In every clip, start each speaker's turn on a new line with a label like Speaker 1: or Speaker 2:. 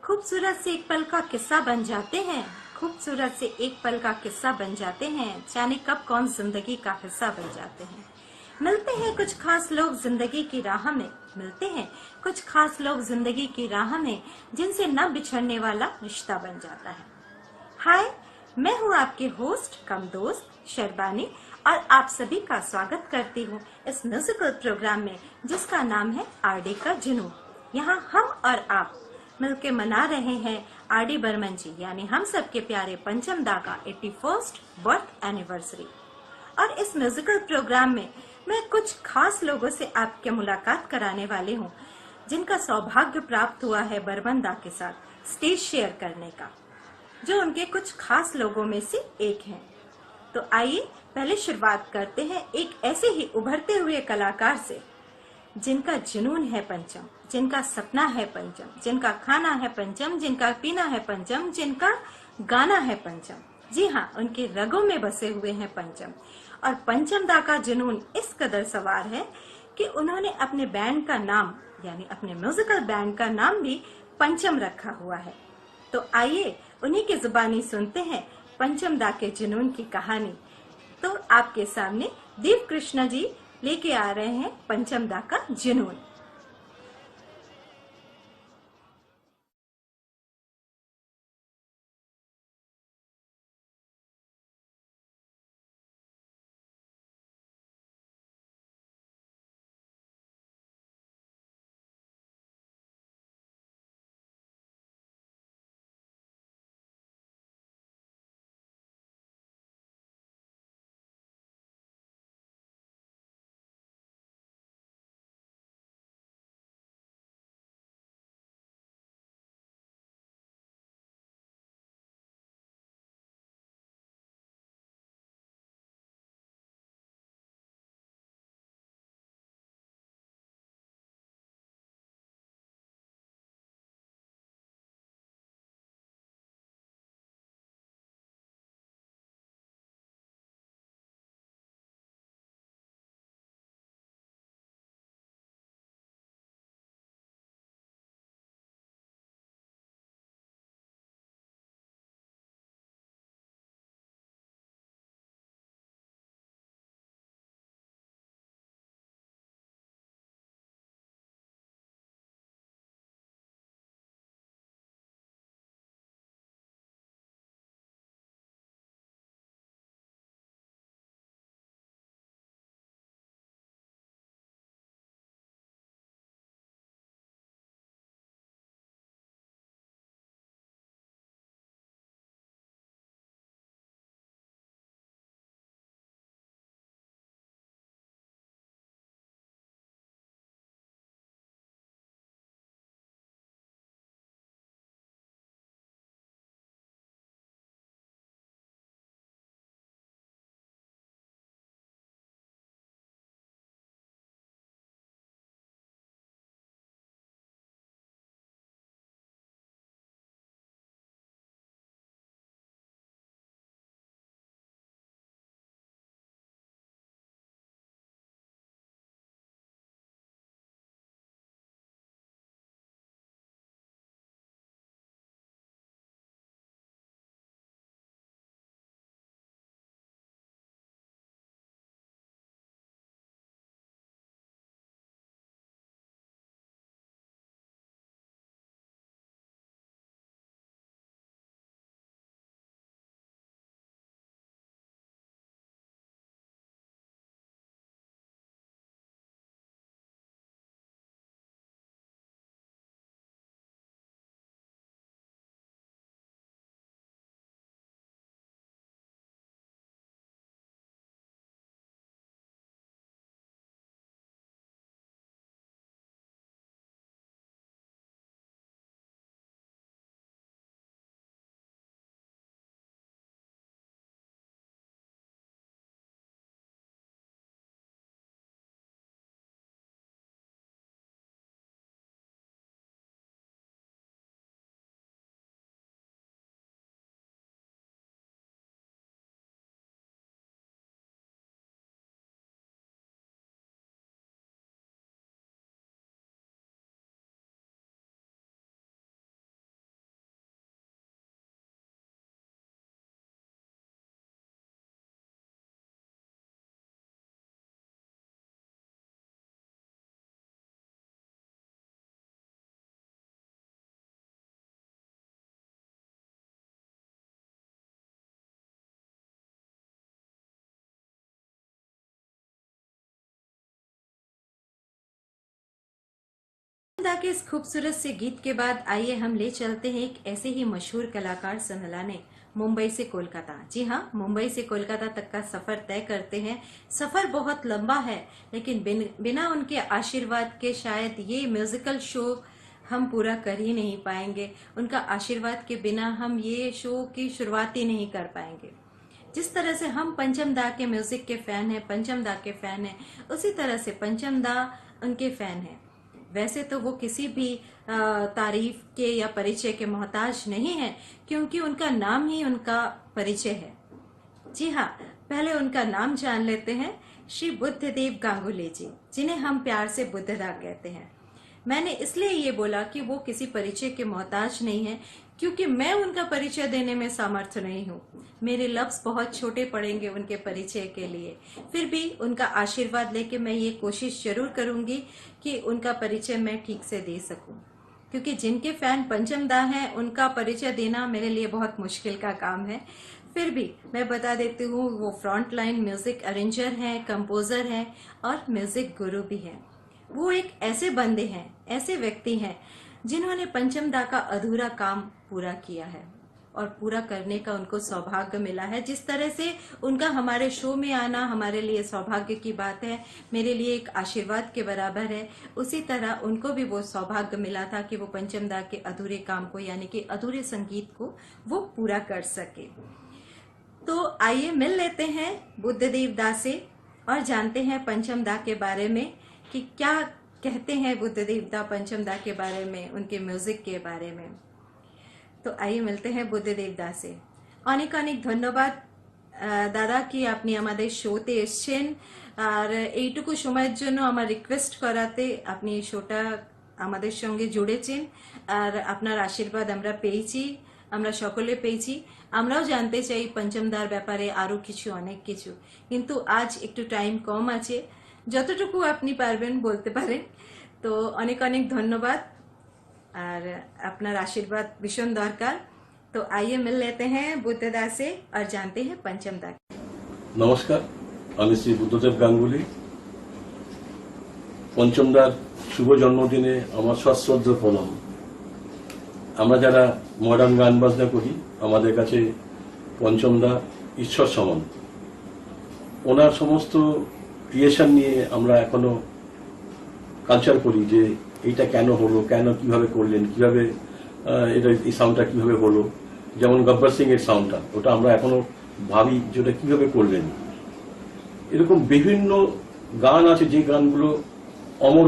Speaker 1: खूबसूरत से एक पल का किस्सा बन जाते हैं। खूबसूरत से एक पल का किस्सा बन जाते हैं, जाने कब कौन जिंदगी का हिस्सा बन जाते हैं। मिलते हैं कुछ खास लोग जिंदगी की राह में, मिलते हैं कुछ खास लोग जिंदगी की राह में, जिनसे न बिछड़ने वाला रिश्ता बन जाता है। हाय, मैं हूँ आपके होस्ट कम दोस्त शर्बानी, और आप सभी का स्वागत करती हूँ इस म्यूजिकल प्रोग्राम में जिसका नाम है आरडी का जुनून। यहाँ हम और आप मिलके मना रहे हैं आरडी बर्मन जी यानी हम सबके प्यारे पंचम दा का 81st बर्थ एनिवर्सरी। और इस म्यूजिकल प्रोग्राम में मैं कुछ खास लोगों से आपके मुलाकात कराने वाली हूँ, जिनका सौभाग्य प्राप्त हुआ है बर्मन दा के साथ स्टेज शेयर करने का, जो उनके कुछ खास लोगों में से एक हैं। तो आइए पहले शुरुआत करते हैं एक ऐसे ही उभरते हुए कलाकार से, जिनका जुनून है पंचम, जिनका सपना है पंचम, जिनका खाना है पंचम, जिनका पीना है पंचम, जिनका गाना है पंचम। जी हाँ, उनके रगों में बसे हुए हैं पंचम। और पंचम दा का जुनून इस कदर सवार है कि उन्होंने अपने बैंड का नाम यानी अपने म्यूजिकल बैंड का नाम भी पंचम रखा हुआ है। तो आइए उन्हीं की जुबानी सुनते हैं पंचम दा के जुनून की कहानी। तो आपके सामने दीप कृष्णा जी लेके आ रहे हैं पंचम दा का जुनून। दा के इस खूबसूरत से गीत के बाद आइए हम ले चलते हैं एक ऐसे ही मशहूर कलाकार से मिलाने मुंबई से कोलकाता। जी हाँ, मुंबई से कोलकाता तक का सफर तय करते हैं। सफर बहुत लंबा है, लेकिन बिना उनके आशीर्वाद के शायद ये म्यूजिकल शो हम पूरा कर ही नहीं पाएंगे। उनका आशीर्वाद के बिना हम ये शो की शुरुआत ही नहीं कर पाएंगे। जिस तरह से हम पंचम दा के म्यूजिक के फैन हैं, पंचम दा के फैन हैं, उसी तरह से पंचम दा उनके फैन हैं। वैसे तो वो किसी भी तारीफ के या परिचय के मोहताज नहीं है, क्योंकि उनका नाम ही उनका परिचय है। जी हाँ, पहले उनका नाम जान लेते हैं। श्री बुद्धदेव गांगुली जी, जिन्हें हम प्यार से बुद्धदा कहते हैं। मैंने इसलिए ये बोला कि वो किसी परिचय के मोहताज नहीं है, क्योंकि मैं उनका परिचय देने में सामर्थ्य नहीं हूँ। मेरे लफ्ज बहुत छोटे पड़ेंगे उनके परिचय के लिए। फिर भी उनका आशीर्वाद लेके मैं ये कोशिश जरूर करूंगी कि उनका परिचय मैं ठीक से दे सकूं, क्योंकि जिनके फैन पंचम दा हैं उनका परिचय देना मेरे लिए बहुत मुश्किल का काम है। फिर भी मैं बता देती हूँ, वो फ्रंट लाइन म्यूजिक अरेंजर हैं, कंपोजर हैं और म्यूजिक गुरु भी हैं। वो एक ऐसे बंदे हैं, ऐसे व्यक्ति हैं जिन्होंने पंचम दा का अधूरा काम पूरा किया है और पूरा करने का उनको सौभाग्य मिला है। जिस तरह से उनका हमारे शो में आना हमारे लिए सौभाग्य की बात है, मेरे लिए एक आशीर्वाद के बराबर है, उसी तरह उनको भी वो सौभाग्य मिला था कि वो पंचम दा के अधूरे काम को, यानी कि अधूरे संगीत को वो पूरा कर सके। तो आइए मिल लेते हैं बुद्धदेव दा से और जानते हैं पंचम दा के बारे में कि क्या कहते हैं बुद्धदेव दा पंचम दा के बारे में, उनके म्यूजिक के बारे में। तो आइए मिलते हैं বুদ্ধদেব দা से। অনেক অনেক ধন্যবাদ দাদা কি আপনি আমাদের শোতে এসেছেন আর এইটুকু সময়ের জন্য আমার রিকোয়েস্ট করাতে আপনি শোটা আমাদের সঙ্গে জুড়েছেন আর আপনার আশীর্বাদ আমরা পেয়েছি, আমরা সকলে পেয়েছি। আমরাও জানতে চাই পঞ্চম দার ব্যাপারে আরো কিছু, অনেক কিছু, কিন্তু আজ একটু টাইম কম আছে, যতটুকু আপনি পারবেন বলতে পারেন। তো অনেক অনেক ধন্যবাদ और अपना आशीर्वाद भीषण दरकार। तो आइए मिल लेते हैं बुद्धदा से और जानते हैं पंचम दा।
Speaker 2: नमस्कार, আমি শ্রী বুদ্ধদেব গাঙ্গুলি। পঞ্চম দার শুভ জন্মদিনে আমার সশ্রদ্ধ প্রণাম। আমরা যারা মডার্ন গান বাজনা করি, আমাদের কাছে পঞ্চম দা ঈশ্বর সমান। ওনার সমস্ত ক্রিয়েশন নিয়ে আমরা এখনো কালচার করি যে এইটা কেন হলো, কেন কিভাবে করলেন, কিভাবে এটা এই সাউন্ডটা কিভাবে হলো। যেমন গব্বর সিং এর সাউন্ডটা, ওটা আমরা এখনো ভাবি যে ওটা কিভাবে করলেন। এরকম বিভিন্ন গান আছে যে গানগুলো অমর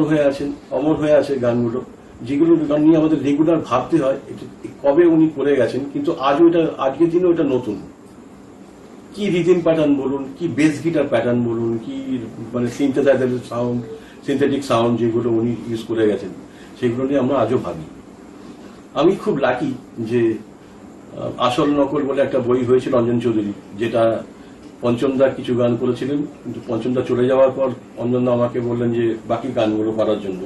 Speaker 2: হয়ে আছে গানগুলো, যেগুলো গান নিয়ে আমাদের রেগুলার ভাবতে হয় কবে উনি করে গেছেন, কিন্তু আজও এটা আজকের দিনে ওটা নতুন। কি রিদিম প্যাটার্ন বলুন, কি বেস গিটার প্যাটার্ন বলুন, কি মানে সিনথেসাইজার সাউন্ড, সিনথেটিক সাউন্ড যেগুলো উনি ইউজ করে গেছেন, সেগুলো নিয়ে আমরা আজও ভাবি। আমি খুব লাকি যে আসল নকল বলে একটা বই হয়েছিল অঞ্জন চৌধুরী, যেটা পঞ্চমদা কিছু গান করেছিলেন, কিন্তু পঞ্চমদা চলে যাওয়ার পর অঞ্জনদা আমাকে বললেন যে বাকি গানগুলো করার জন্য।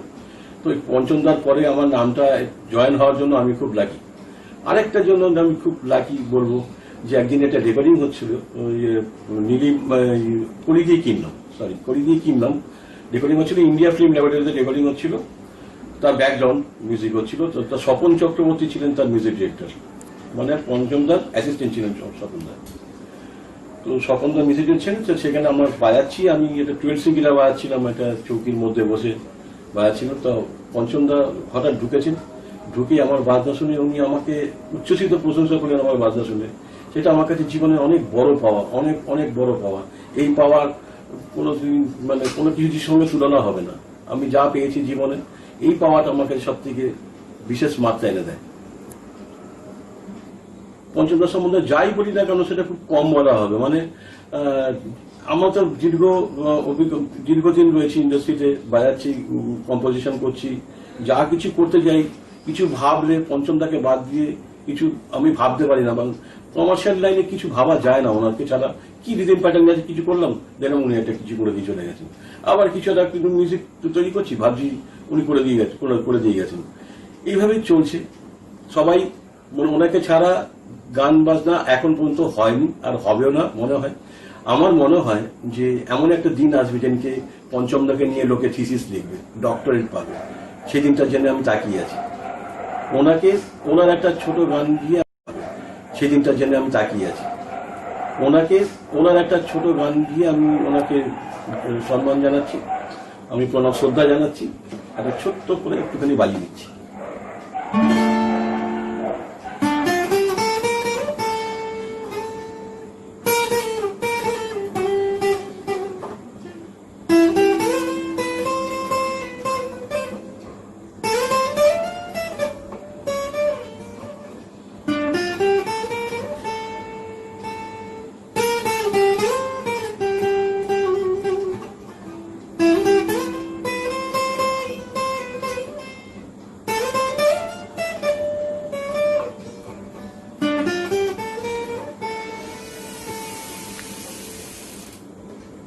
Speaker 2: তো পঞ্চমদার পরে আমার নামটা জয়েন হওয়ার জন্য আমি খুব লাকি। আরেকটার জন্য আমি খুব লাকি বলবো যে একদিন একটা রেকর্ডিং হচ্ছিল নীলিম করিদিয়ে কিনলাম রেকর্ডিং হচ্ছিল, ইন্ডিয়া ফিল্ম ল্যাবরেটরিতে রেকর্ডিং হচ্ছিল, তার ব্যাকগ্রাউন্ড মিউজিক হচ্ছিল। তো তার স্বপন চক্রবর্তী ছিলেন তার মিউজিক ডিরেক্টর, মানে পঞ্চমদার অ্যাসিস্ট্যান্ট ছিলেন স্বপনদা। তো স্বপনদা মিউজিক ছিলেন, তো সেখানে আমরা বাজাচ্ছি, আমি একটা 12 সিঙ্গিলা বাজাচ্ছিলাম, একটা চৌকির মধ্যে বসে বাজাচ্ছিলাম। তো পঞ্চমদা হঠাৎ ঢুকেছেন, ঢুকে আমার বাজনা শুনে উনি আমাকে উচ্ছ্বসিত প্রশংসা করলেন আমার বাজনা শুনে। সেটা আমার কাছে জীবনে অনেক বড় পাওয়া, অনেক অনেক বড় পাওয়া। এই পাওয়ার কোনোদিন মানে কোনো কিছুর সঙ্গে তুলনা হবে না। আমি যা পেয়েছি জীবনে, এই পাওয়াটা আমার কাছে সব থেকে বিশেষ মাত্রা এনে দেয়। পঞ্চমদা সম্বন্ধে যাই বলি না কেন সেটা খুব কম বলা হবে। মানে আমার তো দীর্ঘদিন রয়েছি ইন্ডাস্ট্রিতে, বাজাচ্ছি, কম্পোজিশন করছি, যা কিছু করতে যাই কিছু ভাবলে পঞ্চমদাকে বাদ দিয়ে কিছু আমি ভাবতে পারি না। কমার্শিয়াল লাইনে কিছু ভাবা যায় না ওনাকে ছাড়া। কি রিদিম প্যাটার্ন আছে কিছু করলাম, দেখলাম উনি একটা কিছু করে দিয়ে চলে গেছেন। আবার কিছু একটা মিউজিক তৈরি করছি, ভাবছি উনি করে দিয়ে গেছেন। এইভাবেই চলছে সবাই। ওনাকে ছাড়া গান বাজনা এখন পর্যন্ত হয়নি আর হবেও না মনে হয়। আমার মনে হয় যে এমন একটা দিন আসবে যেদিনকে পঞ্চমদাকে নিয়ে লোকে থিসিস লিখবে, ডক্টরেট পাবে, সেই দিনটার জন্য আমি তাকিয়ে আছি। ওনার একটা ছোট গান দিয়ে সেই দিনটার জন্য আমি তাকিয়ে আছি। ওনার একটা ছোট গান দিয়ে আমি ওনাকে সম্মান জানাচ্ছি, আমি প্রণাম শ্রদ্ধা জানাচ্ছি, একটা ছোট্ট করে একটুখানি বাজিয়ে দিচ্ছি।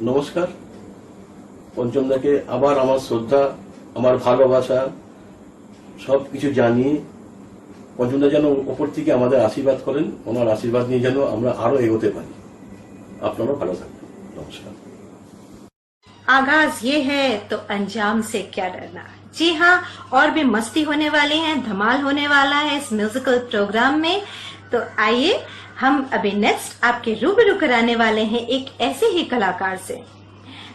Speaker 2: নমস্কার, পঞ্চমদাকে আবার আমার শ্রদ্ধা, আমার ভালোবাসা সবকিছু জানিয়ে পঞ্চমদা যেন ওপর থেকে আমাদের আশীর্বাদ করেন, ওনার আশীর্বাদ নিয়ে যেন আমরা আরো এগোতে পারি। আপনারাও ভালো থাকবেন। নমস্কার।
Speaker 1: आगाज ये है तो अंजाम से क्या डरना। जी हाँ, और भी मस्ती होने वाली है, धमाल होने वाला है इस म्यूजिकल प्रोग्राम में। तो आइए हम अभी नेक्स्ट आपके रूबरू कराने वाले हैं एक ऐसे ही कलाकार से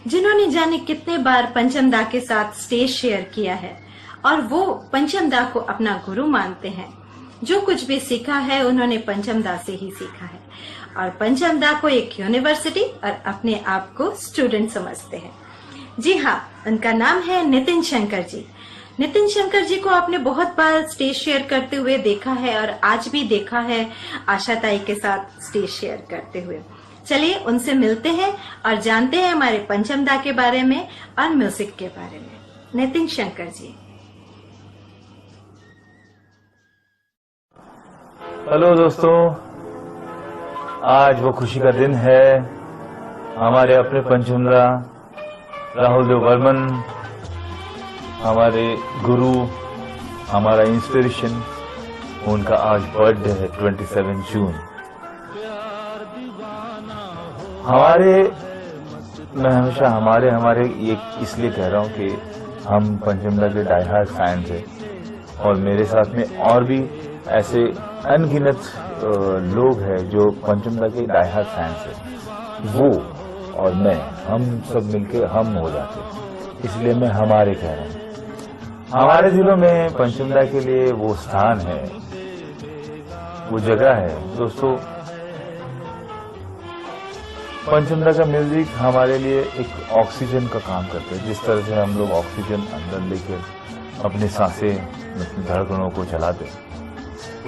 Speaker 1: जिन्होंने जाने कितने बार पंचमदा के साथ स्टेज शेयर किया है और वो पंचमदा को अपना गुरु मानते हैं। जो कुछ भी सीखा है उन्होंने पंचमदा से ही सीखा है और पंचमदा को एक यूनिवर्सिटी और अपने आप को स्टूडेंट समझते हैं। जी हाँ, उनका नाम है नितिन शंकर जी। नितिन शंकर जी को आपने बहुत बार स्टेज शेयर करते हुए देखा है और आज भी देखा है आशा ताई के साथ स्टेज शेयर करते हुए। चलिए उनसे मिलते हैं और जानते हैं हमारे पंचमदा के बारे में और म्यूजिक के बारे में। नितिन शंकर जी।
Speaker 3: हेलो दोस्तों, आज वो खुशी का दिन है। हमारे अपने पंचमदा राहुल देव बर्मन, हमारे गुरु, हमारा इंस्पिरेशन, उनका आज बर्थडे है 27 जून। मैं हमेशा हमारे ये इसलिए कह रहा हूँ कि हम पंचमदा के डाई हार्ड फैंस हैं और मेरे साथ में और भी ऐसे अनगिनत लोग हैं जो पंचमदा के डाई हार्ड फैंस हैं। वो और मैं, हम सब मिलके हम हो जाते, इसलिए मैं हमारे कह रहा हूँ। हमारे दिलों में पंचमदा के लिए वो स्थान है, वो जगह है। दोस्तों, पंचमदा का म्यूजिक हमारे लिए एक ऑक्सीजन का काम करता है। जिस तरह से हम लोग ऑक्सीजन अंदर लेकर अपनी सांसें, अपनी धड़कनों को चलाते हैं,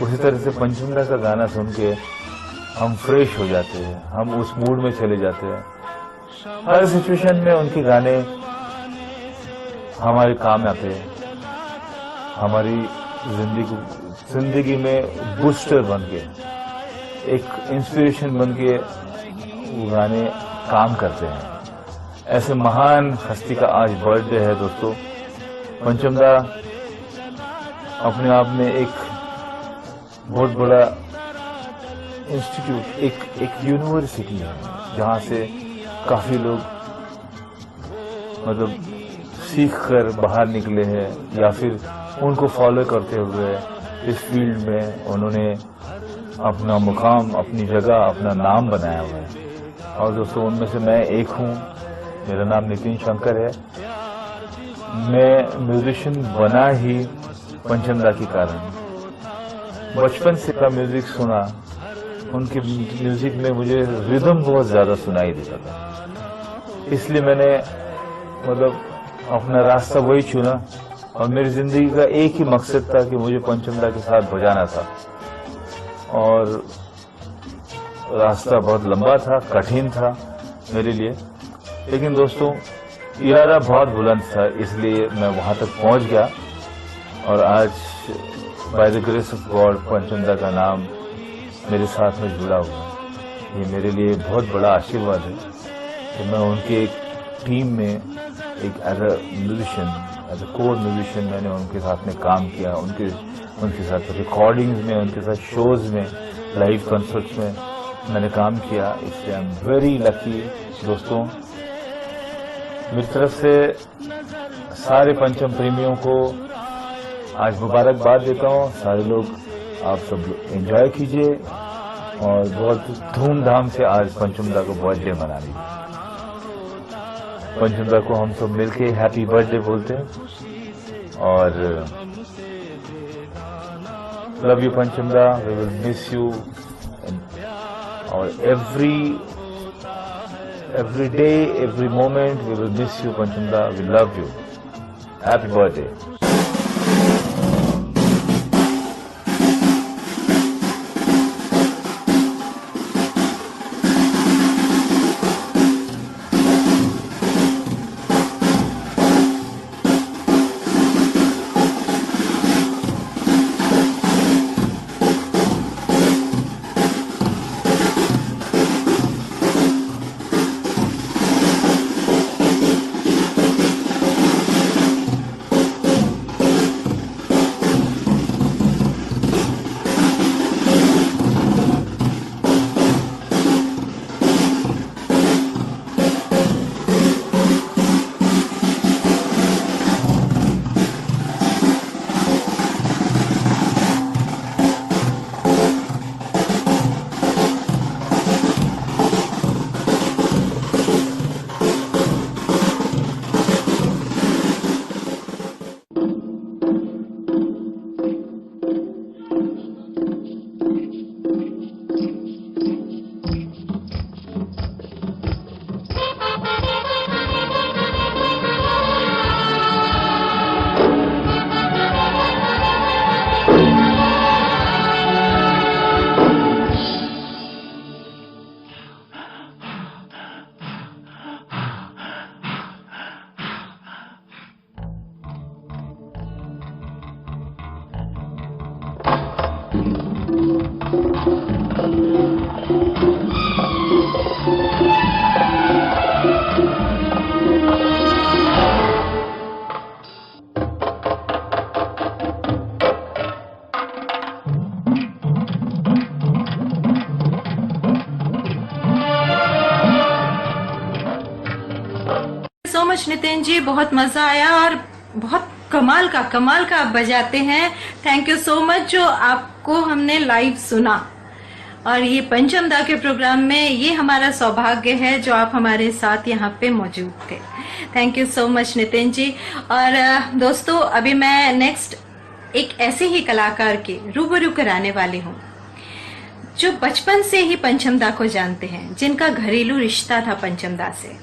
Speaker 3: उसी तरह से पंचमदा का गाना सुन के हम फ्रेश हो जाते हैं, हम उस मूड में चले जाते हैं। हर सिचुएशन में उनके गाने हमारे काम आते हैं, हमारी जिंदगी में बूस्टर बन के, एक इंस्पिरेशन बन के वो गाने काम करते हैं। ऐसे महान हस्ती का आज बर्थडे है दोस्तों। पंचमदा अपने आप में एक बहुत बड़ा इंस्टीट्यूट, एक यूनिवर्सिटी है जहाँ से काफी लोग मतलब सीख कर बाहर निकले हैं या फिर उनको फॉलो करते हुए इस फील्ड में उन्होंने अपना मुकाम, अपनी जगह, अपना नाम बनाया हुआ है। और दोस्तों, उनमें से मैं एक हूँ। मेरा नाम नितिन शंकर है। मैं म्यूजिशियन बना ही पंचमदा के कारण। बचपन से का म्यूजिक सुना, उनके म्यूजिक में मुझे रिदम बहुत ज्यादा सुनाई देता था, इसलिए मैंने मतलब अपना रास्ता वही चुना और मेरी जिंदगी का एक ही मकसद था कि मुझे पंचमदा के साथ बजाना था। और रास्ता बहुत लंबा था, कठिन था मेरे लिए, लेकिन दोस्तों इरादा बहुत बुलंद था, इसलिए मैं वहां तक पहुंच गया। और आज by the grace of God Panchamda का नाम मेरे साथ में जुड़ा हुआ है। ये मेरे लिए बहुत बड़ा आशीर्वाद है कि मैं उनके एक टीम में एक as a musician, as a core musician मैंने उनके साथ में काम किया, उनके साथ रिकॉर्डिंग्स में, उनके साथ शोज में, लाइव कंसर्ट्स में मैंने काम किया। इसलिए आई एम वेरी लकी। दोस्तों, मेरी तरफ से सारे पंचम प्रेमियों को आज मुबारकबाद देता हूँ। सारे लोग आप सब एंजॉय कीजिए और बहुत धूमधाम से आज पंचमदा को बर्थडे मना लीजिए। पंचमदा को हम सब मिलके हैप्पी बर्थडे बोलते हैं और लव यू पंचमदा, वी विल मिस यू और every day, every moment we will miss you Panchmda, we love you. Happy birthday.
Speaker 1: So much Nitin ji, बहुत मजा आया और बहुत कमाल का आप बजाते हैं। थैंक यू सो मच जो आपको हमने लाइव सुना और ये पंचमदा के प्रोग्राम में ये हमारा सौभाग्य है जो आप हमारे साथ यहाँ पे मौजूद थे। Thank you so much Nitin ji. और दोस्तों अभी मैं नेक्स्ट एक ऐसे ही कलाकार के रूबरू कराने वाली हूँ जो बचपन से ही पंचमदा को जानते हैं, जिनका घरेलू रिश्ता था पंचमदा से,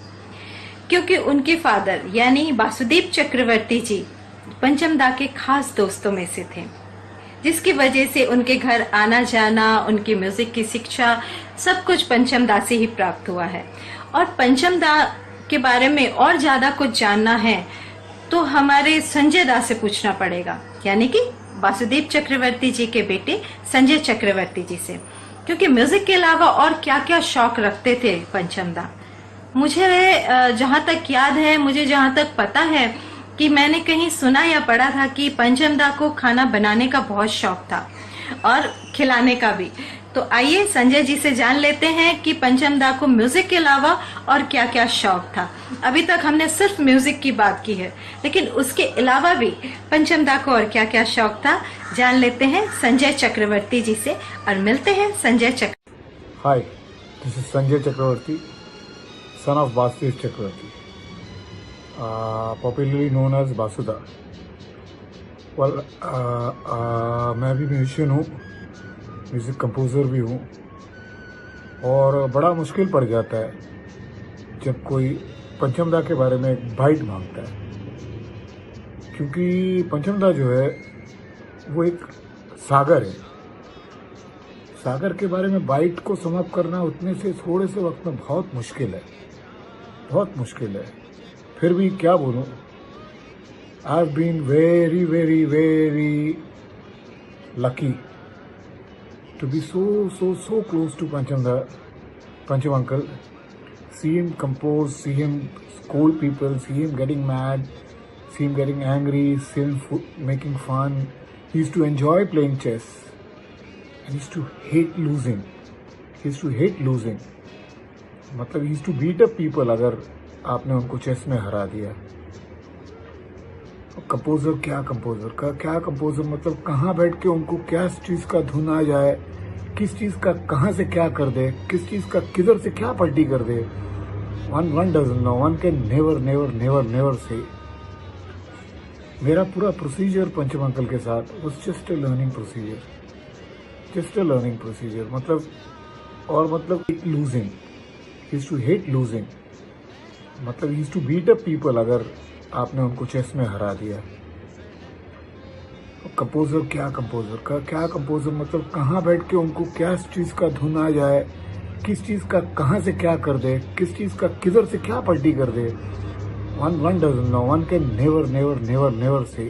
Speaker 1: क्योंकि उनके फादर यानी वासुदेव चक्रवर्ती जी पंचमदा के खास दोस्तों में से थे, जिसकी वजह से उनके घर आना जाना, उनकी म्यूजिक की शिक्षा सब कुछ पंचमदा से ही प्राप्त हुआ है। और पंचमदा के बारे में और ज्यादा कुछ जानना है तो हमारे संजय दा से पूछना पड़ेगा, यानी कि वासुदेव चक्रवर्ती जी के बेटे संजय चक्रवर्ती जी से, क्योंकि म्यूजिक के अलावा और क्या क्या शौक रखते थे पंचमदा। मुझे जहां तक याद है, मुझे जहां तक पता है कि मैंने कहीं सुना या पढ़ा था कि पंचमदा को खाना बनाने का बहुत शौक था और खिलाने का भी। तो आइए संजय जी से जान लेते हैं कि पंचमदा को म्यूजिक के अलावा और क्या क्या शौक था। अभी तक हमने सिर्फ म्यूजिक की बात की है, लेकिन उसके अलावा भी पंचमदा को और क्या क्या शौक था जान लेते हैं संजय चक्रवर्ती जी से और मिलते हैं Sanjay Chakraborty.
Speaker 4: Hi, this is Sanjay Chakraborty, son of Vasudev Chakravarti, popularly known as Basuda. Well, मैं भी म्यूजिशियन हूँ, म्यूज़िक कंपोज़र भी हूँ और बड़ा मुश्किल पड़ जाता है जब कोई पंचमदा के बारे में एक बाइट मांगता है, क्योंकि पंचमदा जो है वो एक सागर है। सागर के बारे में बाइट को समअप करना उतने से थोड़े से वक्त में बहुत मुश्किल है, बहुत मुश्किल है। फिर भी क्या बोलूं, I have been very very very lucky to be so close to Pancham uncle, see him compose, see him scold people, see him getting mad, see him getting angry, see him making fun. He used to enjoy playing chess and he used to hate losing. मतलब he used to beat up people अगर आपने उनको chess में हरा दिया। Composer क्या composer मतलब कहाँ बैठ के उनको क्या चीज का धुन आ जाए, किस चीज का कहाँ से क्या कर दे, किस चीज का किधर से क्या पलटी कर दे, one doesn't know, one can never say. मेरा पूरा प्रोसीजर पंचम अंकल के साथ was just a learning procedure. मतलब losing. He used to hate losing. मतलब he used to beat up people अगर आपने उनको चेस में हरा दिया. कंपोजर क्या कंपोजर मतलब कहाँ बैठ के उनको क्या चीज का धुन आ जाए, किस चीज का कहाँ से क्या कर दे, किस चीज का किधर से क्या पलटी कर दे. One doesn't know, one can never say.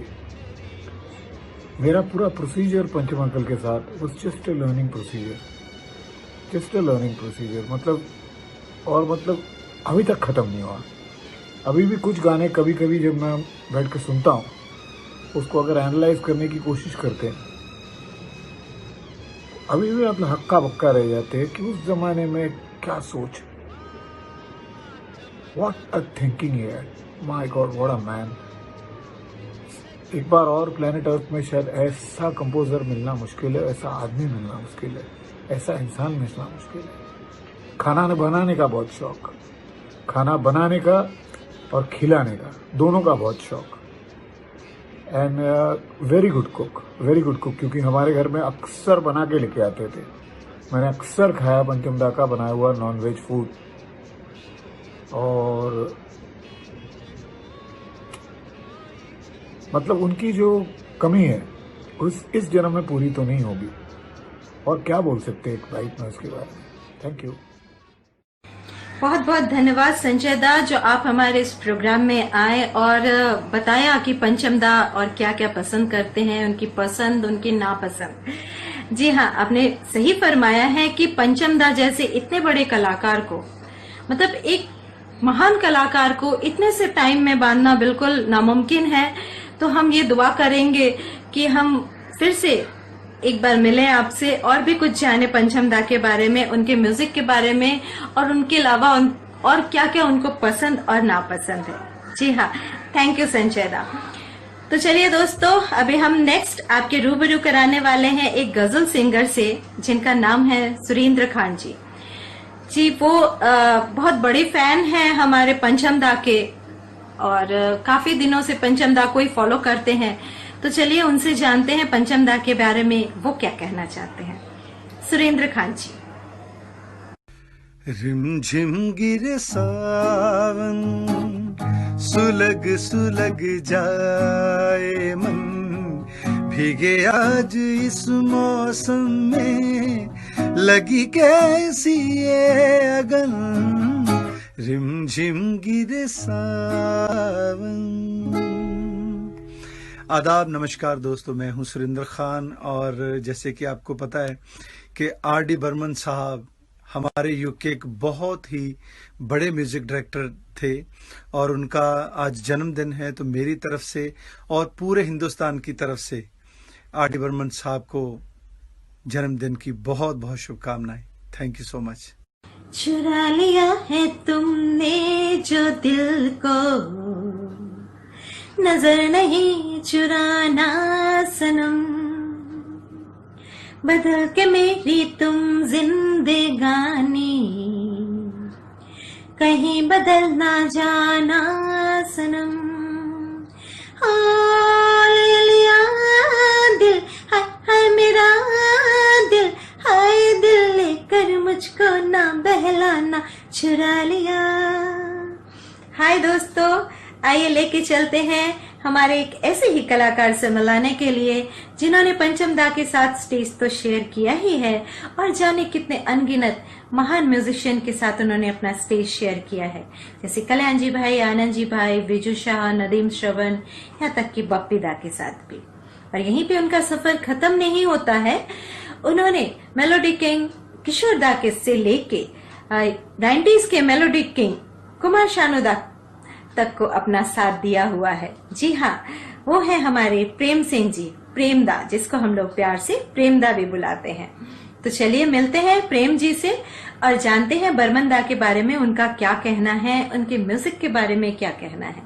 Speaker 4: मेरा पूरा प्रोसीजर पंचम अंकल के साथ was just a learning procedure. मतलब अभी तक खत्म नहीं हुआ. अभी भी कुछ गाने कभी कभी जब मैं बैठ के सुनता हूँ, उसको अगर एनालाइज करने की कोशिश करते हैं, अभी भी मतलब हक्का बक्का रह जाते हैं कि उस जमाने में क्या सोच, व्हाट अ थिंकिंग है, my God what a man. एक बार और प्लेनेट अर्थ में शायद ऐसा कंपोजर मिलना मुश्किल है, ऐसा आदमी मिलना मुश्किल है, ऐसा इंसान मिलना मुश्किल है. खाना बनाने का बहुत शौक, खाना बनाने का और खिलाने का दोनों का बहुत शौक. एंड वेरी गुड कुक, क्योंकि हमारे घर में अक्सर बना के लेके आते थे. मैंने अक्सर खाया पंचमदा का बनाया हुआ नॉन वेज फूड. और मतलब उनकी जो कमी है इस जन्म में पूरी तो नहीं होगी. और क्या बोल सकते हैं एक बाइट में उसके बारे में. Thank you.
Speaker 1: बहुत बहुत धन्यवाद संजय दा, जो आप हमारे इस प्रोग्राम में आए और बताया कि पंचम दा और क्या क्या पसंद करते हैं, उनकी पसंद उनकी नापसंद. जी हाँ, आपने सही फरमाया है कि पंचम दा जैसे इतने बड़े कलाकार को, मतलब एक महान कलाकार को इतने से टाइम में बांधना बिल्कुल नामुमकिन है. तो हम ये दुआ करेंगे कि हम फिर से एक बार मिले आपसे और भी कुछ जाने पंचम दा के बारे में, उनके म्यूजिक के बारे में, और उनके अलावा और क्या क्या उनको पसंद और नापसंद है. जी हाँ, थैंक यू संजय दा. तो चलिए दोस्तों, अभी हम नेक्स्ट आपके रूबरू कराने वाले हैं एक गजल सिंगर से, जिनका नाम है सुरेंद्र खान जी. जी वो बहुत बड़े फैन हैं हमारे पंचम दा के, और काफी दिनों से पंचम दा को ही फॉलो करते हैं. तो चलिए उनसे जानते हैं पंचम दा के बारे में वो क्या कहना चाहते हैं. सुरेंद्र खान जी.
Speaker 5: रिमझिम गिरे सावन, सुलग जाए मन, भीगे आज इस मौसम में, लगी कैसी ये अगन, रिमझिम गिरे सावन. आदाब, नमस्कार दोस्तों, मैं हूं सुरेंद्र खान. और जैसे कि आपको पता है कि आर.डी. बर्मन साहब हमारे यूके एक बहुत ही बड़े म्यूजिक डायरेक्टर थे, और उनका आज जन्मदिन है. तो मेरी तरफ से और पूरे हिंदुस्तान की तरफ से आर.डी. बर्मन साहब को जन्मदिन की बहुत बहुत शुभकामनाएं. Thank you so much.
Speaker 1: चुरा लिया है तुमने जो दिल को, नजर नहीं चुराना सनम, बदल के मेरी तुम जिंदगानी, कहीं बदल ना जाना सनम. ले लिया दिल, हाय हाय मेरा दिल, हाय दिल लेकर मुझको ना बहलाना, चुरा लिया. हाय दोस्तों, आइए लेके चलते हैं हमारे एक ऐसे ही कलाकार से मिलाने के लिए जिन्होंने पंचम दा के साथ स्टेज तो शेयर किया ही है, और जाने कितने अनगिनत महान म्यूजिशियन के साथ उन्होंने अपना स्टेज शेयर किया है, जैसे कल्याण जी भाई, आनंद जी भाई, विजू शाह, नदीम श्रवण, यहाँ तक कि बप्पी दा के साथ भी. और यहीं पे उनका सफर खत्म नहीं होता है. उन्होंने मेलोडी किंग किशोर दा के से लेके 90s के मेलोडी किंग कुमार शानू दा तक को अपना साथ दिया हुआ है. जी हाँ, वो है हमारे प्रेम सिंह जी, प्रेम दा, जिसको हम लोग प्यार से प्रेम दा भी बुलाते हैं. तो चलिए मिलते हैं प्रेम जी से और जानते हैं बर्मन दा के बारे में उनका क्या कहना है, उनके म्यूजिक के बारे में क्या कहना है.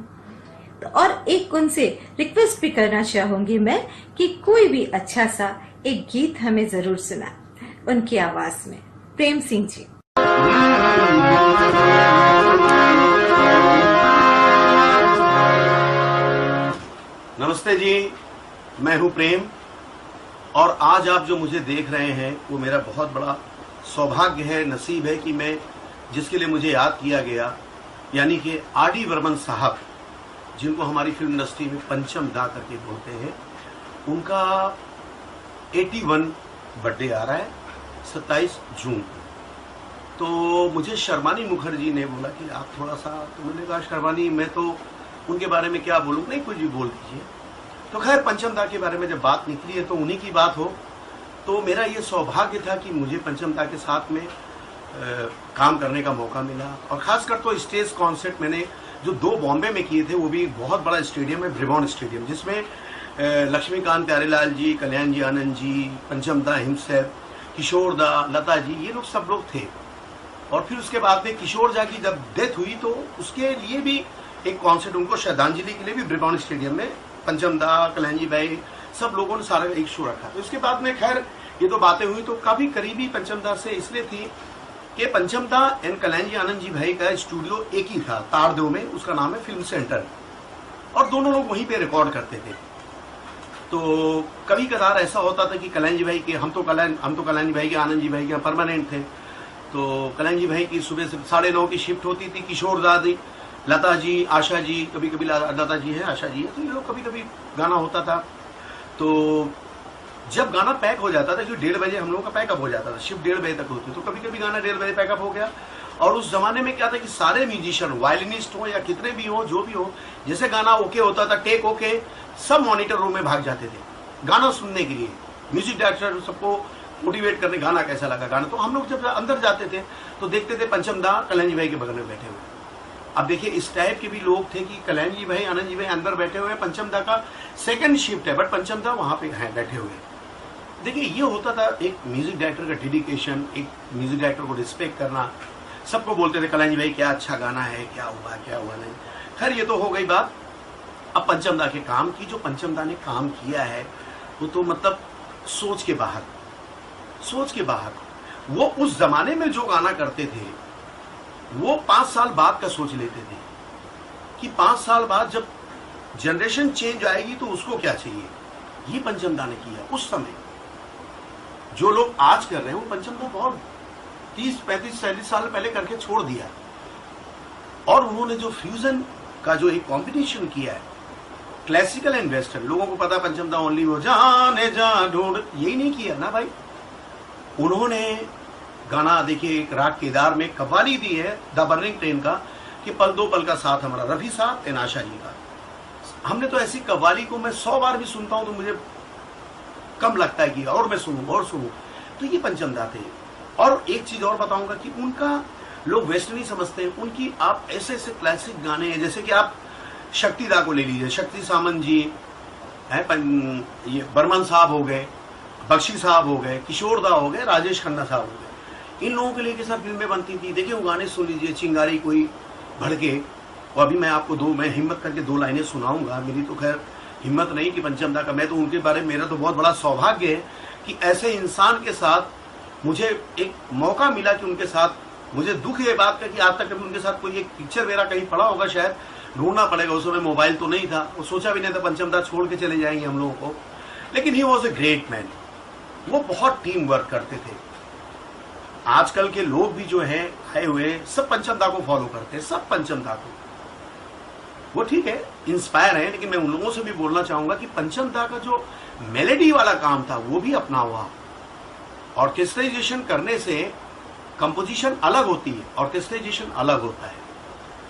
Speaker 1: तो और एक उनसे रिक्वेस्ट भी करना चाहूंगी मैं कि कोई भी अच्छा सा एक गीत हमें जरूर सुना उनकी आवाज में। प्रेम सिंह जी।
Speaker 6: नमस्ते जी, मैं हूं प्रेम और आज आप जो मुझे देख रहे हैं वो मेरा बहुत बड़ा सौभाग्य है, नसीब है कि मैं जिसके लिए मुझे याद किया गया, यानी कि आर.डी. बर्मन साहब, जिनको हमारी फिल्म इंडस्ट्री में पंचम दा करके बोलते हैं, उनका 81 बर्थडे आ रहा है 27 जून को। तो मुझे शर्मानी मुखर्जी ने बोला कि आप थोड़ा सा, तो मैंने कहा शर्मानी मैं तो उनके बारे में क्या बोलूं, नहीं कुछ भी बोल दीजिए। तो खैर पंचम दा के बारे में जब बात निकली है तो उन्हीं की बात हो, तो मेरा ये सौभाग्य था कि मुझे पंचम दा के साथ में काम करने का मौका मिला। और खासकर तो स्टेज कॉन्सर्ट मैंने जो 2 बॉम्बे में किए थे, वो भी एक बहुत बड़ा स्टेडियम है, ब्रिबॉन स्टेडियम, जिसमें लक्ष्मीकांत प्यारेलाल जी, कल्याण जी आनंद जी, पंचम दा हिमसेफ, किशोर दा, लता जी, ये लोग सब लोग थे। और फिर उसके बाद में किशोर दा की जब डेथ हुई तो उसके लिए भी एक कॉन्सर्ट, उनको श्रद्धांजलि के लिए भी ब्रिबॉन स्टेडियम में पंचम दा, कल्याण जी भाई, सब लोगों ने सारा एक शो रखा। तो उसके बाद में खैर ये तो बातें हुई तो काफी करीबी पंचम दा से इसलिए थी कि पंचम दा एंड कल्याण जी आनंद जी भाई का स्टूडियो एक ही था तारदेव में, उसका नाम है फिल्म सेंटर, और दोनों लोग वहीं पे रिकॉर्ड करते थे। तो कभी कदार ऐसा होता था कि कल्याण जी भाई के, हम तो कल्याण जी भाई के, आनंद जी भाई के परमानेंट थे, तो कल्याण जी भाई की सुबह से 9:30 की शिफ्ट होती थी, किशोर दादी, लता जी, आशा जी, कभी कभी लता जी है, आशा जी है, तो ये लोग कभी कभी गाना होता था। तो जब गाना पैक हो जाता था, क्योंकि 1:30 बजे हम लोगों का पैकअप हो जाता था, शिफ्ट 1:30 बजे तक होती, तो कभी कभी गाना 1:30 बजे पैकअप हो गया। और उस जमाने में क्या था कि सारे म्यूजिशियन, वायलिनिस्ट हो या कितने भी हो, जो भी हो, जैसे गाना ओके होता था, टेक ओके, सब मॉनिटर रूम में भाग जाते थे गाना सुनने के लिए, म्यूजिक डायरेक्टर सबको मोटिवेट करने, गाना कैसा लगा गाना। तो हम लोग जब अंदर जाते थे तो देखते थे पंचम दा कल्याण जी भाई के बगल में बैठे हुए। अब देखिए इस टाइप के भी लोग थे कि कल्याण जी भाई, आनंद जी भाई अंदर बैठे हुए, पंचम दा का सेकंड शिफ्ट है, बट पंचम दा वहां पे हैं बैठे हुए। देखिए ये होता था एक म्यूजिक डायरेक्टर का डेडिकेशन, एक म्यूजिक डायरेक्टर को रिस्पेक्ट करना। सबको बोलते थे कल्याण जी भाई क्या अच्छा गाना है, क्या हुआ नहीं। खैर ये तो हो गई बात। अब पंचम दा के काम की, जो पंचम दा ने काम किया है वो तो मतलब सोच के बाहर। वो उस जमाने में जो गाना करते थे वो 5 साल बाद का सोच लेते थे कि 5 साल बाद जब जनरेशन चेंज आएगी तो उसको क्या चाहिए। ये पंचम दा ने किया उस समय। जो लोग आज कर रहे हैं वो पंचम दा बहुत 30, 35, 40 साल पहले करके छोड़ दिया। और उन्होंने जो फ्यूजन का जो एक कॉम्बिनेशन किया है, क्लासिकल एंड वेस्टर्न, लोगों को पता पंचम दा ओनली वो जाने जा ढूंढ, यही नहीं किया ना भाई। उन्होंने गाना देखिए एक राग केदार में कव्वाली दी है द बर्निंग ट्रेन का कि पल दो पल का साथ हमारा, रफी साहब एंड आशा जी का। हमने तो ऐसी कव्वाली को मैं 100 बार भी सुनता हूं तो मुझे कम लगता है कि और मैं सुनूं। तो ये पंचम दा थे। और एक चीज और बताऊंगा कि उनका लोग वेस्टर्न ही समझते हैं, उनकी आप ऐसे ऐसे क्लासिक गाने हैं, जैसे कि आप शक्ति दा को ले लीजिए, शक्ति सामंत जी है, ये बर्मन साहब हो गए, बख्शी साहब हो गए, किशोर दा हो गए, राजेश खन्ना साहब हो गए। इन लोगों के लिए साथ फिल्में बनती थी। देखिए वो गाने सुन लीजिए, चिंगारी कोई भड़के, और अभी मैं आपको मैं हिम्मत करके 2 लाइनें सुनाऊंगा। मेरी तो खैर हिम्मत नहीं कि पंचम दा का, मैं तो उनके बारे में, मेरा तो बहुत बड़ा सौभाग्य है कि ऐसे इंसान के साथ मुझे एक मौका मिला कि उनके साथ, मुझे दुख ये बात का कि आज तक कभी उनके साथ कोई एक पिक्चर मेरा कहीं पड़ा होगा, शायद ढूंढना पड़ेगा। उस समय मोबाइल तो नहीं था, वो सोचा भी नहीं था पंचम दा छोड़ के चले जाएंगे हम लोगों को। लेकिन he was a great man. वो बहुत टीम वर्क करते थे। आजकल के लोग भी जो हैं आए हुए सब पंचम दा को फॉलो करते हैं, सब पंचम दा को, वो ठीक है इंस्पायर है। लेकिन मैं उन लोगों से भी बोलना चाहूंगा कि पंचम दा का जो मेलेडी वाला काम था वो भी अपना हुआ। ऑर्केस्ट्राइजेशन करने से कंपोजिशन अलग होती है, ऑर्केस्ट्राइजेशन अलग होता है।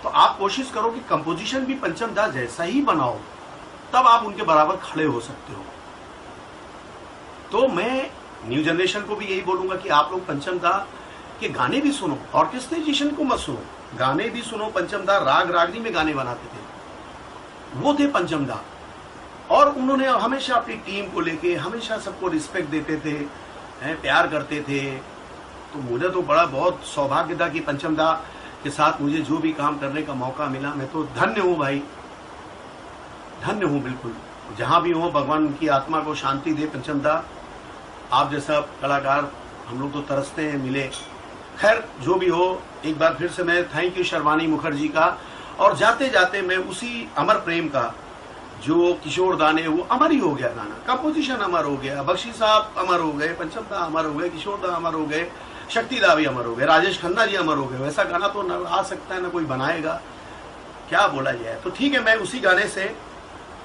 Speaker 6: तो आप कोशिश करो कि कंपोजिशन भी पंचम दा जैसा ही बनाओ, तब आप उनके बराबर खड़े हो सकते हो। तो मैं न्यू जनरेशन को भी यही बोलूंगा कि आप लोग पंचम दा के गाने भी सुनो, ऑर्केस्ट्राइजेशन को मत सुनो, गाने भी सुनो। पंचम दा राग रागनी में गाने बनाते थे, वो थे पंचम दा। और उन्होंने हमेशा अपनी टीम को लेके हमेशा सबको रिस्पेक्ट देते थे, प्यार करते थे। तो मुझे तो बड़ा बहुत सौभाग्य था कि पंचम दा के साथ मुझे जो भी काम करने का मौका मिला, मैं तो धन्य हूं भाई। धन्य हूँ बिल्कुल। जहां भी हो भगवान उनकी आत्मा को शांति दे। पंचमदा आप जैसा कलाकार हम लोग तो तरसते हैं मिले। खैर जो भी हो, एक बार फिर से मैं थैंक यू शर्वानी मुखर्जी का। और जाते जाते मैं उसी अमर प्रेम का, जो किशोर दा ने, वो अमर ही हो गया गाना, कंपोजिशन अमर हो गया, बख्शी साहब अमर हो गए, पंचम दा अमर हो गए, किशोर दा अमर हो गए, शक्ति दा भी अमर हो गए, राजेश खन्ना जी अमर हो गए। वैसा गाना तो न आ सकता है ना कोई बनाएगा, क्या बोला जाए। तो ठीक है, मैं उसी गाने से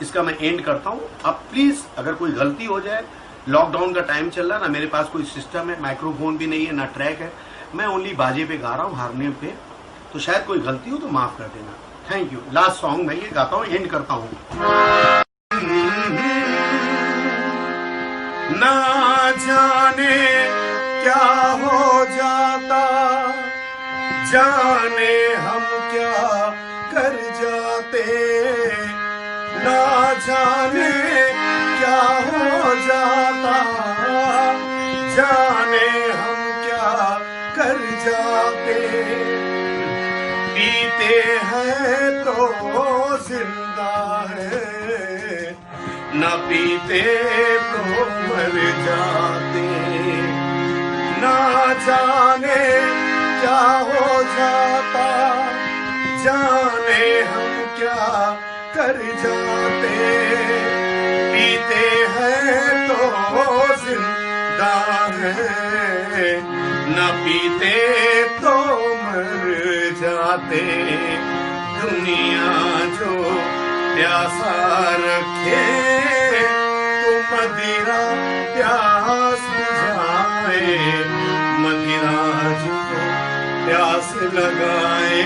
Speaker 6: इसका मैं एंड करता हूँ। अब प्लीज अगर कोई गलती हो जाए, लॉकडाउन का टाइम चल रहा है ना, मेरे पास कोई सिस्टम है, माइक्रोफोन भी नहीं है, ना ट्रैक है, मैं ओनली बाजे पे गा रहा हूँ, हारमोनियम पे, तो शायद कोई गलती हो तो माफ कर देना। Thank you. लास्ट सॉन्ग मैं ये गाता हूँ, एंड करता हूँ। ना जाने क्या हो जाता, जाने हम क्या कर जाते, ना जाने क्या हो जाता, जाने हम क्या कर जाते। पीते हैं तो जिंदा है, न पीते तो मर जाते। ना जाने क्या हो जाता, जाने हम क्या कर जाते। पीते हैं तो जिंदा है, न पीते तो मर जाते। दुनिया जो प्यासा रखे तो मदिरा प्यास बुझाए, मदिरा जो प्यास लगाए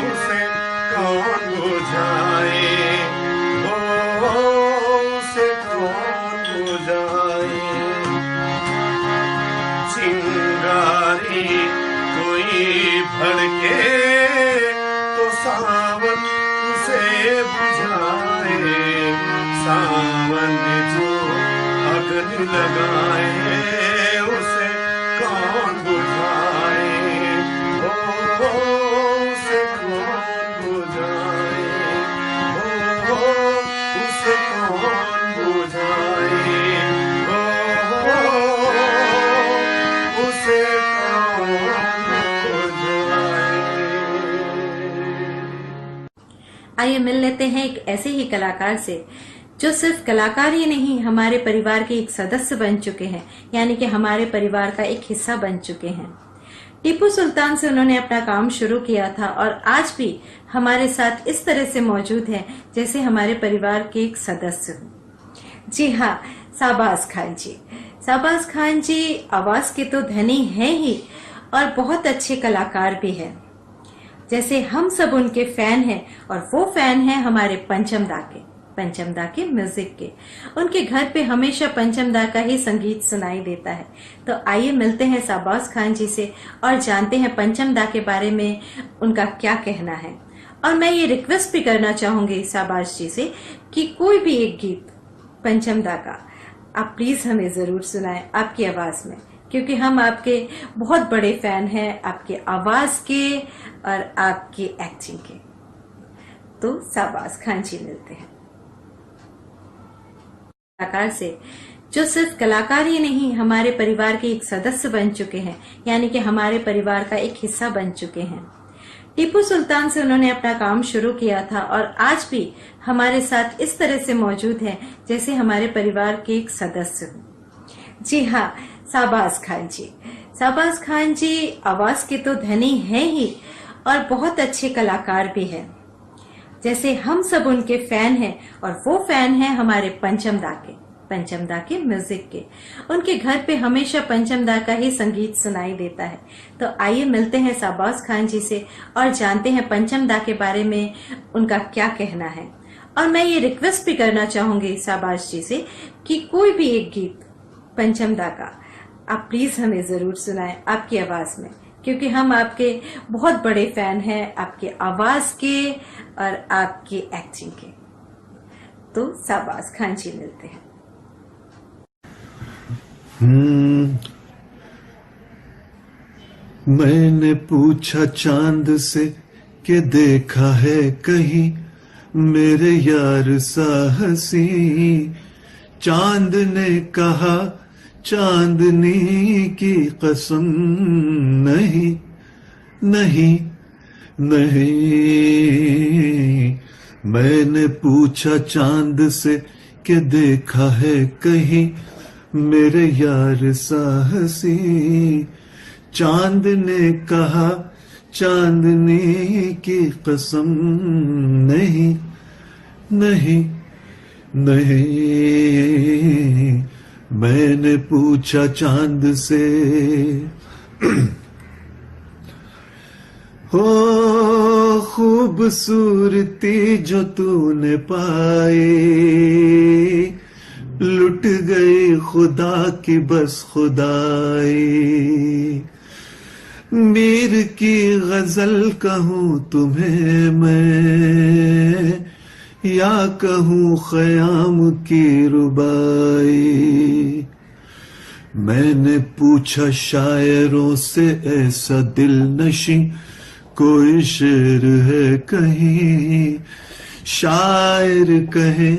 Speaker 6: उसे कौन बुझाए, उसे कौन बुझाए। चिंगारी कोई भड़के तो सावन उसे बुझाए, सावन जो अग्नि लगाए उसे कौन बुझाए, उसे कौन बुझाए, उसे कौन बुझाए, उसे कौन बुझाए।
Speaker 1: आइए मिल लेते हैं एक ऐसे ही कलाकार से जो सिर्फ कलाकार ही नहीं, हमारे परिवार के एक सदस्य बन चुके हैं, यानी कि हमारे परिवार का एक हिस्सा बन चुके हैं। टीपू सुल्तान से उन्होंने अपना काम शुरू किया था और आज भी हमारे साथ इस तरह से मौजूद हैं जैसे हमारे परिवार के एक सदस्य हो। जी हाँ, शाहबाज खान जी। शाहबाज खान जी आवाज के तो धनी हैं ही और बहुत अच्छे कलाकार भी हैं। जैसे हम सब उनके फैन हैं और वो फैन हैं हमारे पंचम दा के म्यूजिक के। उनके घर पे हमेशा पंचम दा का ही संगीत सुनाई देता है। तो आइए मिलते हैं शाहबाज खान जी से और जानते हैं पंचम दा के बारे में उनका क्या कहना है। और मैं ये रिक्वेस्ट भी करना चाहूंगी शाहबाज जी से कि कोई भी एक गीत पंचम दा का आप प्लीज हमें जरूर सुनाएं आपकी आवाज में, क्योंकि हम आपके बहुत बड़े फैन हैं, आपके आवाज के और आपकी एक्टिंग के। तो शाहबाज खान जी मिलते हैं कलाकार से जो सिर्फ कलाकार ही नहीं, हमारे परिवार के एक सदस्य बन चुके हैं, यानी कि हमारे परिवार का एक हिस्सा बन चुके हैं। टीपू सुल्तान से उन्होंने अपना काम शुरू किया था और आज भी हमारे साथ इस तरह से मौजूद हैं जैसे हमारे परिवार के एक सदस्य हो। जी हाँ, शाहबाज खान जी। शाहबाज खान जी आवाज के तो धनी हैं ही और बहुत अच्छे कलाकार भी हैं। जैसे हम सब उनके फैन हैं और वो फैन हैं हमारे पंचम दा के म्यूजिक के। उनके घर पे हमेशा पंचम दा का ही संगीत सुनाई देता है। तो आइए मिलते हैं शाहबाज खान जी से और जानते हैं पंचम दा के बारे में उनका क्या कहना है। और मैं ये रिक्वेस्ट भी करना चाहूंगी शाहबाज जी से कि कोई भी एक गीत पंचम दा का आप प्लीज हमें जरूर सुनाएं आपकी आवाज में, क्योंकि हम आपके बहुत बड़े फैन हैं, आपके आवाज के और आपकी एक्टिंग के। तो शाहबाज खान जी मिलते हैं।
Speaker 7: मैंने पूछा चांद से कि देखा है कहीं मेरे यार साहसी चांद ने कहा चांदनी की कसम नहीं नहीं नहीं। मैंने पूछा चांद से कि देखा है कहीं मेरे यार साहसी। चांद ने कहा चांदनी की कसम नहीं नहीं नहीं। मैंने पूछा चांद से हो खूबसूरती जो तूने पाई लुट गई खुदा की बस खुदाई। मीर की गजल कहूँ तुम्हें मैं या कहूँ ख़याम की रुबाई। मैंने पूछा शायरों से ऐसा दिल नशी कोई शेर है कहीं। शायर कहे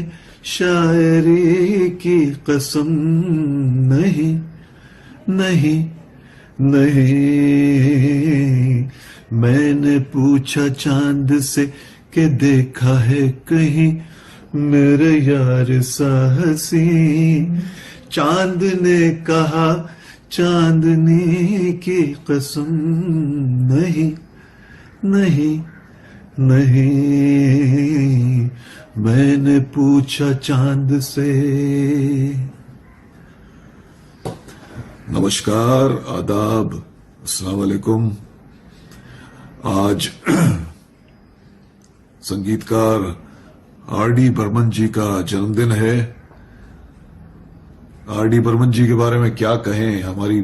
Speaker 7: शायरी की कसम नहीं नहीं नहीं। मैंने पूछा चांद से कि देखा है कहीं मेरे यार साहसी। चांद ने कहा चांदनी की कसम नहीं नहीं नहीं। मैंने पूछा चांद से। नमस्कार, आदाब, अस्सलाम वालेकुम। आज संगीतकार आर.डी. बर्मन जी का जन्मदिन है। आर.डी. बर्मन जी के बारे में क्या कहें, हमारी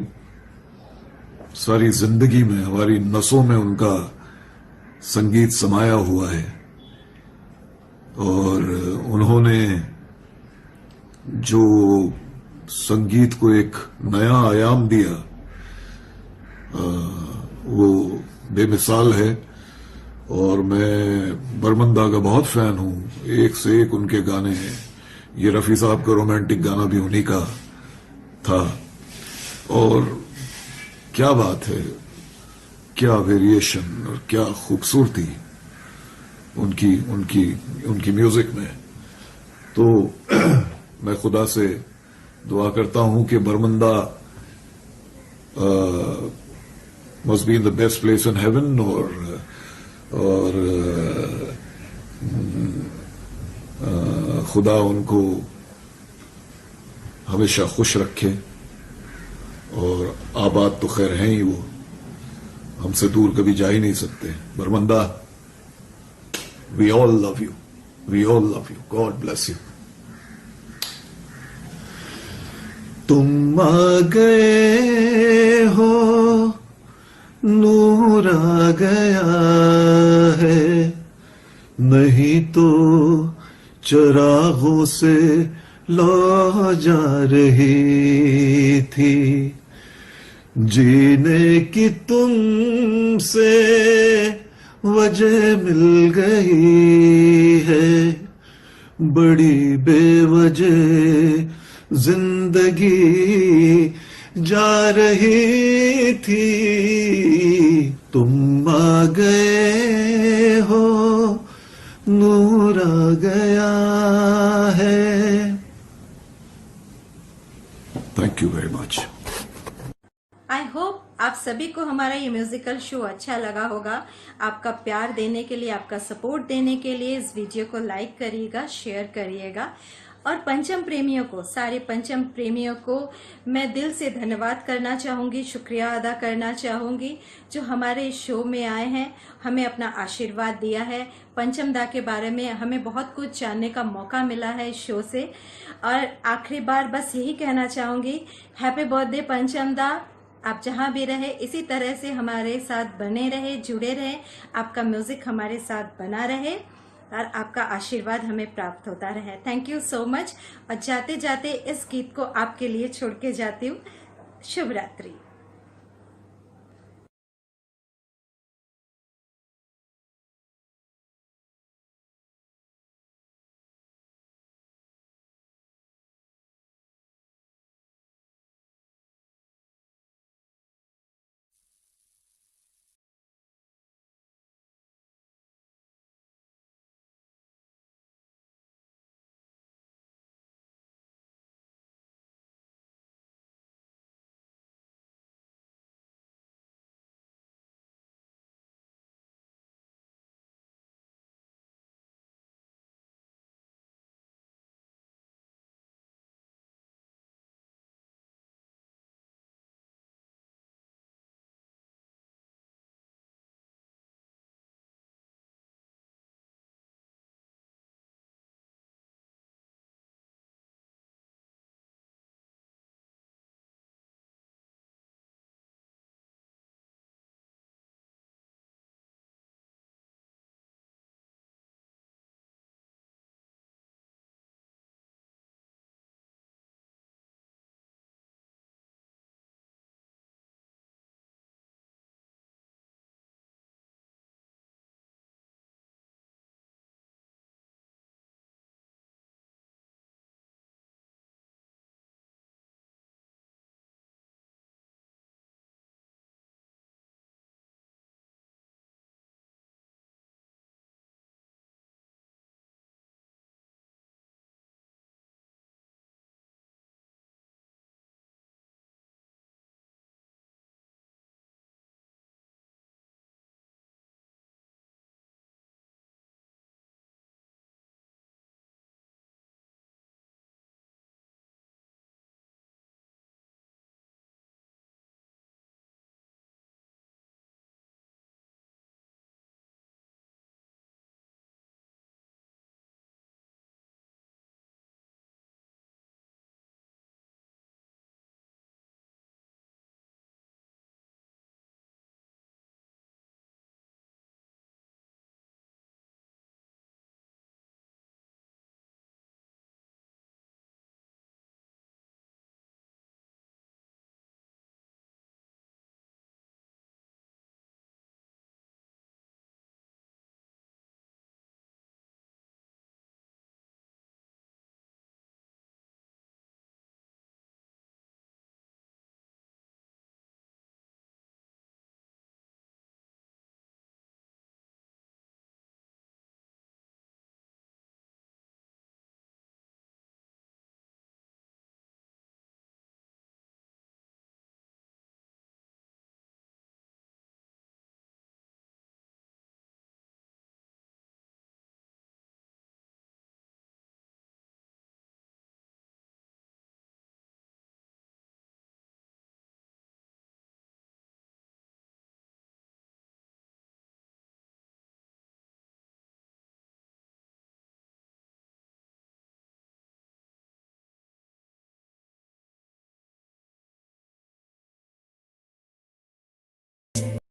Speaker 7: सारी जिंदगी में, हमारी नसों में उनका संगीत समाया हुआ है। और उन्होंने जो संगीत को एक नया आयाम दिया वो बेमिसाल है। और मैं बर्मंदा का बहुत फैन हूं, एक से एक उनके गाने हैं। ये रफी साहब का रोमांटिक गाना भी उन्हीं का था। और क्या बात है, क्या वेरिएशन और क्या खूबसूरती उनकी उनकी उनकी म्यूजिक में। तो मैं खुदा से दुआ करता हूं कि Barmanda must be in the best place in heaven. और खुदा उनको हमेशा खुश रखे। और आबाद तो खैर हैं ही, वो हमसे दूर कभी जा ही नहीं सकते। Barmanda, we all love you, we all love you, God bless you. तुम आ गए हो, नूर आ गया है, नहीं तो चिरागों से लौ जा रही थी। जीने की तुमसे वजह मिल गई है, बड़ी बेवजह जिंदगी जा रही थी। तुम आ गए हो, नूर आ गया है। Thank you very much.
Speaker 1: I hope आप सभी को हमारा ये म्यूजिकल शो अच्छा लगा होगा। आपका प्यार देने के लिए, आपका सपोर्ट देने के लिए इस वीडियो को लाइक करिएगा, शेयर करिएगा। और पंचम प्रेमियों को, सारे पंचम प्रेमियों को मैं दिल से धन्यवाद करना चाहूंगी, शुक्रिया अदा करना चाहूंगी जो हमारे इस शो में आए हैं, हमें अपना आशीर्वाद दिया है। पंचम दा के बारे में हमें बहुत कुछ जानने का मौका मिला है इस शो से। और आखिरी बार बस यही कहना चाहूंगी, हैप्पी बर्थडे पंचम दा। आप जहां भी रहे इसी तरह से हमारे साथ बने रहे, जुड़े रहे, आपका म्यूजिक हमारे साथ बना रहे और आपका आशीर्वाद हमें प्राप्त होता रहे। Thank you so much. और जाते जाते इस गीत को आपके लिए छोड़ के जाती हूँ। शुभ रात्रि।